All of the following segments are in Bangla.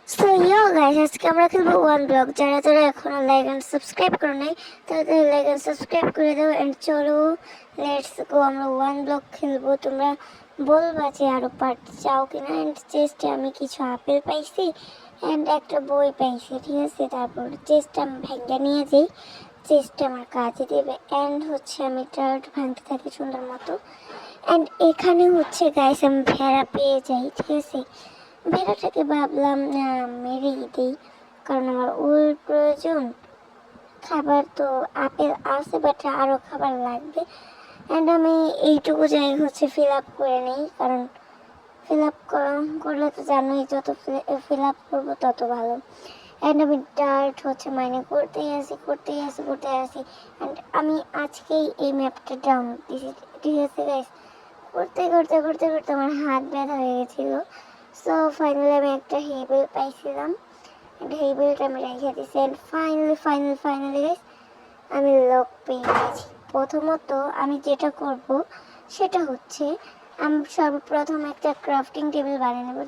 সো ইয়ো গাইস, আজকে আমরা খেলবো ওয়ান ব্লক। যারা যারা এখনো লাইক এন্ড সাবস্ক্রাইব করে নাই তাদের লাইক এন্ড সাবস্ক্রাইব করে দাও। এন্ড চলো লেটস গো, আমরা ওয়ান ব্লক খেলবো। তোমরা বলবা যে আরো পার্ট চাও কিনা। এন্ড চেস্টে আমি কিছু আপেল পাইছি এন্ড একটা বই পাইছি, ঠিক আছে। তারপর চেস্টটা আমি ভেঙে নিয়ে যাই, চেস্টটা আমার কাজে দেবে। এন্ড হচ্ছে আমি টার্ট ভাঙতে থাকি সুন্দর মতো। এন্ড এখানে হচ্ছে গাইস আমি ভেড়া পেয়ে যাই, ঠিক আছে। ভেড়াটাকে ভাবলাম মেরেই দিই, কারণ আমার উল প্রয়োজন। খাবার তো আপেল আছে, বাট আরও খাবার লাগবে। অ্যান্ড আমি এইটুকু জায়গা হচ্ছে ফিল আপ করে নিই, কারণ ফিল আপ করলে তো জানোই, যত ফিল আপ করবো তত ভালো। অ্যান্ড আমি ডার্ট হচ্ছে মাইনে করতেই আসি। অ্যান্ড আমি আজকেই এই ম্যাপটা ডাউনলোড দিয়েছি, ঠিক আছে গাইস। করতে করতে করতে করতে আমার হাত ব্যথা হয়ে গেছিলো। সো ফাইনালি আমি একটা হেবেল পাইছিলাম, হেবেলটা আমি রেখে দিয়েছি। অ্যান্ড ফাইনালি গাইস আমি লক পেয়ে গেছি। প্রথমত আমি যেটা করব সেটা হচ্ছে আমি সর্বপ্রথম একটা ক্রাফটিং টেবিল বানিয়ে নেবো।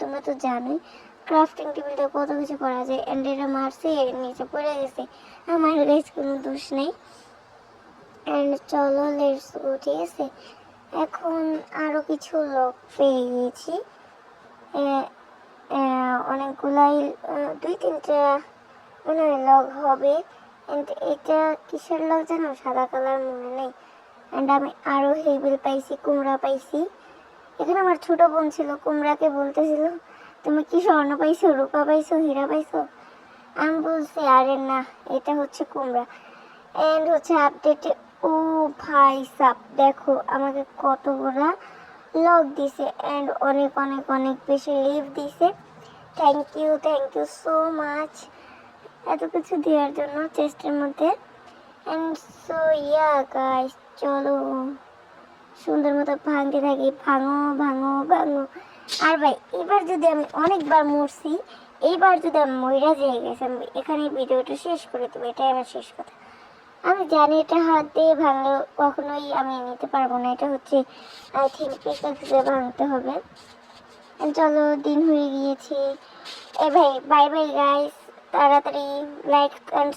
তোমরা তো জানোই ক্রাফটিং টেবিলটা কত কিছু করা যায়। অ্যান্ড এটা মারছে, এর নিচে পড়ে গেছে, আমার গাইস কোনো দোষ নেই। অ্যান্ড চলো লেটস গো, ঠিক আছে। এখন আরও কিছু লক পেয়ে গিয়েছি, অনেকগুলাই, দুই তিনটা মনে হয় লগ হবে। অ্যান্ড এটা কিসের লগ জানো, সাদা কালার, মনে নেই। অ্যান্ড আমি আরও হেবিল পাইছি, কুমড়া পাইছি। এখানে আমার ছোট বোন ছিল, কুমড়াকে বলতেছিল তুমি কি স্বর্ণ পাইছো, রূপা পাইছো, হীরা পাইছো। আমি বলছি আরে না, এটা হচ্ছে কুমড়া। অ্যান্ড হচ্ছে আপডেটে, ও ভাই সাপ দেখো আমাকে কতগুলা লক দিছে। অ্যান্ড অনেক অনেক অনেক বেশি লিভ দিছে। থ্যাংক ইউ সো মাচ এত কিছু দেওয়ার জন্য চেস্টের মধ্যে। অ্যান্ড সো ইয়া গাইস, চলো সুন্দর মতো ভাঙতে থাকি, ভাঙো। আর ভাই এবার যদি আমি অনেকবার মরছি, এইবার যদি আমি মইরা যাই গেছি, আমি এখানে ভিডিওটা শেষ করে দেবো, এটাই আমার শেষ কথা। আমি জানি এটা হাত দিয়ে ভাঙলে কখনোই আমি নিতে পারবো না, এটা হচ্ছে আই থিঙ্ক পিকাক্স দিয়ে ভাঙতে হবে। চলো দিন হয়ে গিয়েছে। এ ভাই বাই বাই গাইস, তাড়াতাড়ি লাইক অ্যান্ড